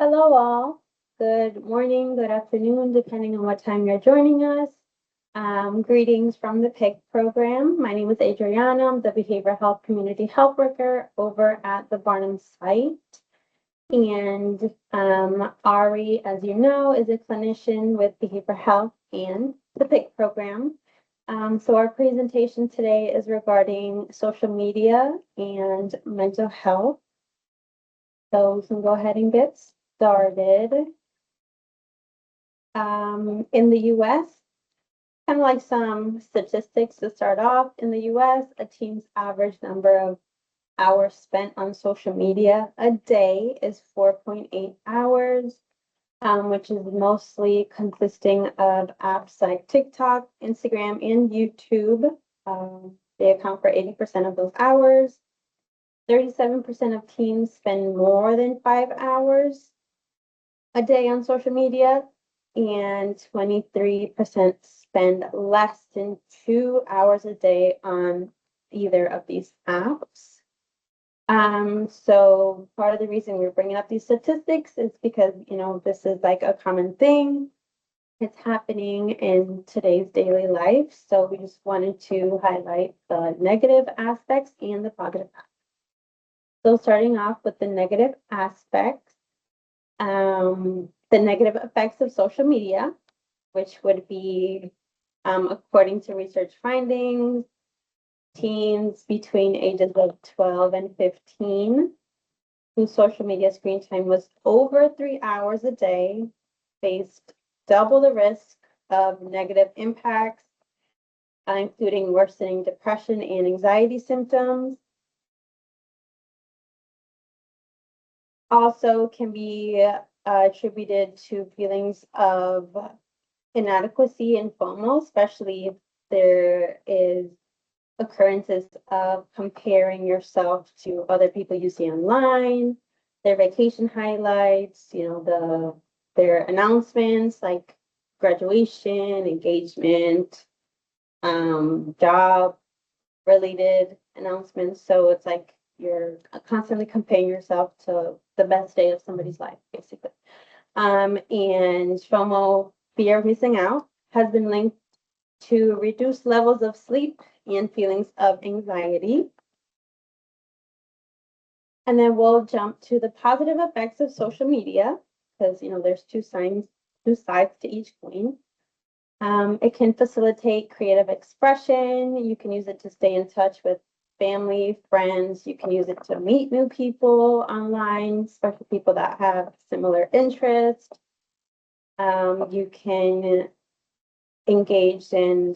Hello, all. Good morning, good afternoon, depending on what time you're joining us. Greetings from the PIC program. My name is Adriana. I'm the Behavioral Health Community Health Worker over at the Barnum site. And Ari, as you know, is a clinician with Behavioral Health and the PIC program. So our presentation today is regarding social media and mental health. So we can go ahead and get started. In the US, kind of like some statistics to start off. In the US, a team's average number of hours spent on social media a day is 4.8 hours, which is mostly consisting of apps like TikTok, Instagram, and YouTube. They account for 80% of those hours. 37% of teens spend more than 5 hours a day on social media, and 23% spend less than 2 hours a day on either of these apps. So part of the reason we're bringing up these statistics is because, this is like a common thing. It's happening in today's daily life. So we just wanted to highlight the negative aspects and the positive aspects. So starting off with the negative aspects, the negative effects of social media, which would be, according to research findings, teens between ages of 12 and 15 whose social media screen time was over 3 hours a day faced double the risk of negative impacts, including worsening depression and anxiety symptoms. Also can be attributed to feelings of inadequacy and FOMO, especially if there is occurrences of comparing yourself to other people you see online, their vacation highlights, their announcements like graduation, engagement, job related announcements. So it's like you're constantly comparing yourself to the best day of somebody's life, basically. And FOMO, fear of missing out, has been linked to reduced levels of sleep and feelings of anxiety. And then we'll jump to the positive effects of social media, because there's two sides to each coin. It can facilitate creative expression. You can use it to stay in touch with family, friends. You can use it to meet new people online, especially people that have similar interests. You can engage in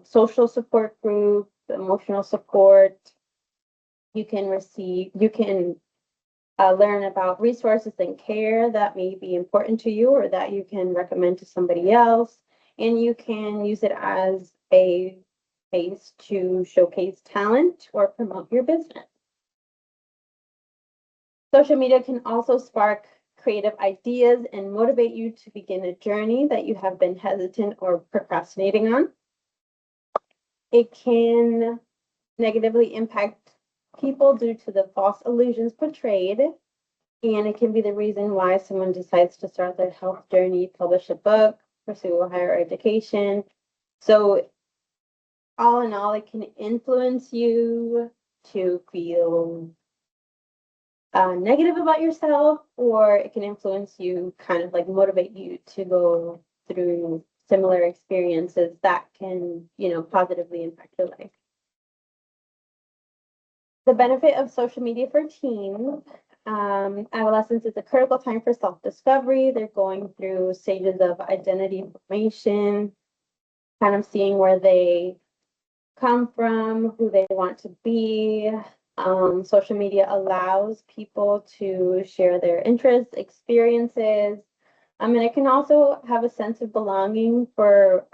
social support groups, emotional support. You can learn about resources and care that may be important to you or that you can recommend to somebody else. And you can use it as a space to showcase talent or promote your business. Social media can also spark creative ideas and motivate you to begin a journey that you have been hesitant or procrastinating on. It can negatively impact people due to the false illusions portrayed, and it can be the reason why someone decides to start their health journey, publish a book, pursue a higher education. So all in all, it can influence you to feel negative about yourself, or it can influence you, kind of like motivate you to go through similar experiences that can, positively impact your life. The benefit of social media for teens. Adolescence is a critical time for self-discovery. They're going through stages of identity formation, kind of seeing where they come from, who they want to be. Social media allows people to share their interests, experiences, and it can also have a sense of belonging for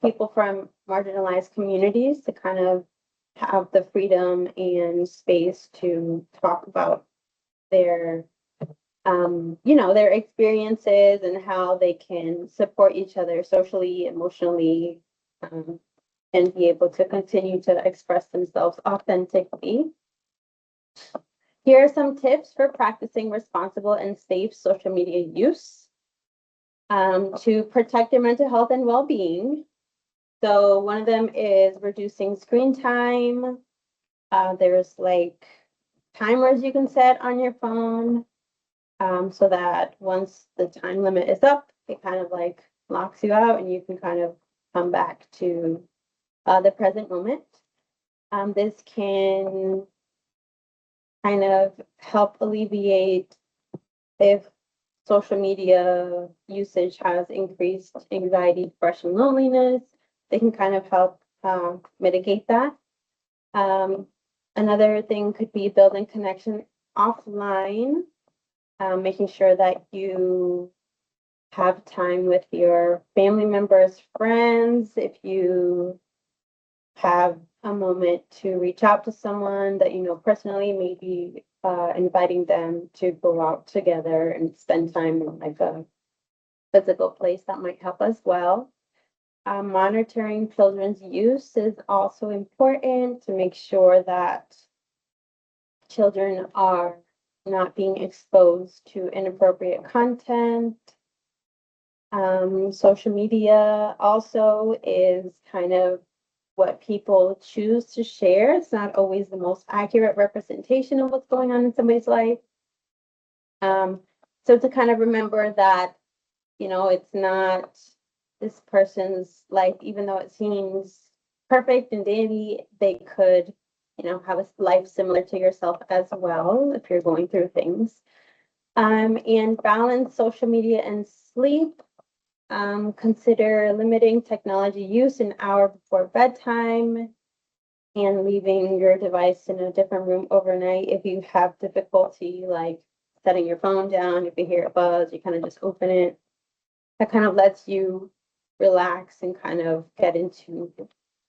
people from marginalized communities to kind of have the freedom and space to talk about their their experiences and how they can support each other socially, emotionally, and be able to continue to express themselves authentically. Here are some tips for practicing responsible and safe social media use to protect your mental health and well-being. So one of them is reducing screen time. There's like timers you can set on your phone so that once the time limit is up, it kind of like locks you out and you can kind of come back to the present moment. This can kind of help alleviate if social media usage has increased anxiety, depression, loneliness. They can kind of help mitigate that. Another thing could be building connection offline, making sure that you have time with your family members, friends. If you have a moment to reach out to someone that you know personally, maybe inviting them to go out together and spend time in like a physical place, that might help as well. Monitoring children's use is also important to make sure that children are not being exposed to inappropriate content. Social media also is kind of what people choose to share. It's not always the most accurate representation of what's going on in somebody's life. So to kind of remember that, you know, it's not this person's life, even though it seems perfect and dandy, they could, you know, have a life similar to yourself as well if you're going through things. And balance social media and sleep. Consider limiting technology use an hour before bedtime and leaving your device in a different room overnight. If you have difficulty like setting your phone down, if you hear a buzz, you kind of just open it. That kind of lets you relax and kind of get into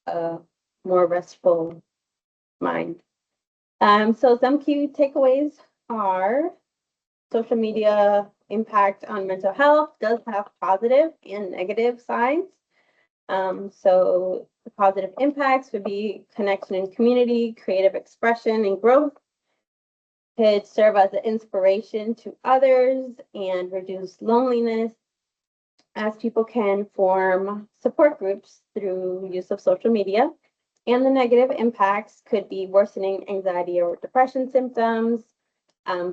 a more restful mind. So some key takeaways are social media impact on mental health does have positive and negative sides. So the positive impacts would be connection and community, creative expression and growth. Could serve as an inspiration to others and reduce loneliness as people can form support groups through use of social media. And the negative impacts could be worsening anxiety or depression symptoms,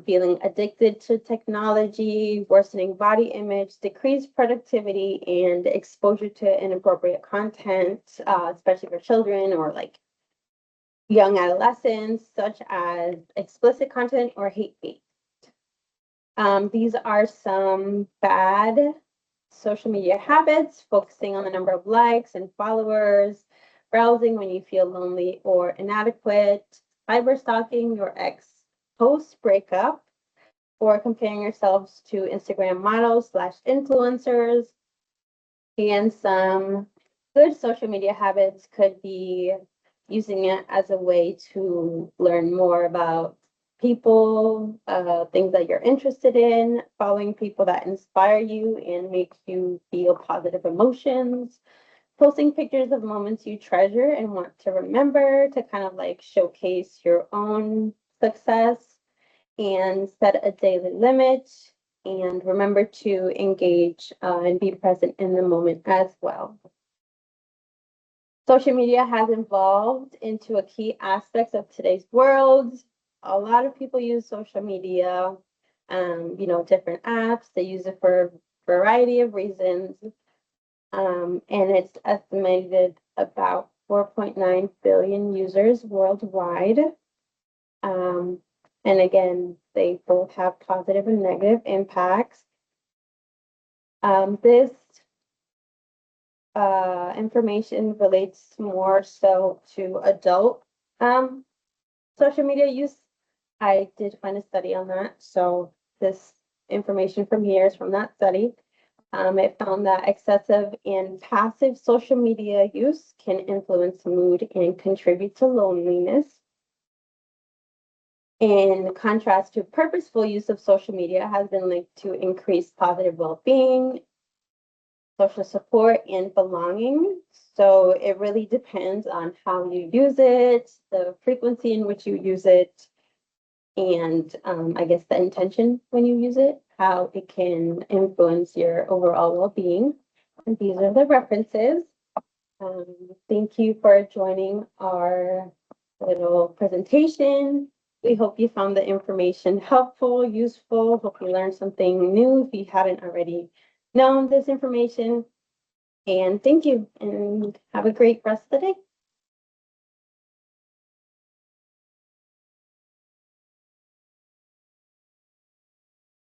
feeling addicted to technology, worsening body image, decreased productivity, and exposure to inappropriate content, especially for children or like young adolescents, such as explicit content or hate-based. These are some bad social media habits: focusing on the number of likes and followers, browsing when you feel lonely or inadequate, cyber stalking your ex post breakup, or comparing yourselves to Instagram models slash influencers. And some good social media habits could be using it as a way to learn more about people, things that you're interested in, following people that inspire you and make you feel positive emotions, posting pictures of moments you treasure and want to remember to kind of like showcase your own success, and set a daily limit, and remember to engage and be present in the moment as well. Social media has evolved into a key aspect of today's world. A lot of people use social media, you know, different apps. They use it for a variety of reasons. And it's estimated about 4.9 billion users worldwide. And again, they both have positive and negative impacts. This information relates more so to adult social media use. I did find a study on that. So this information from here is from that study. It found that excessive and passive social media use can influence mood and contribute to loneliness. In contrast to purposeful use of social media has been linked to increased positive well-being, social support, and belonging. So it really depends on how you use it, the frequency in which you use it, and I guess the intention when you use it, how it can influence your overall well-being. And these are the references. Thank you for joining our little presentation. We hope you found the information helpful, useful. Hope you learned something new if you hadn't already known this information. And thank you, and have a great rest of the day.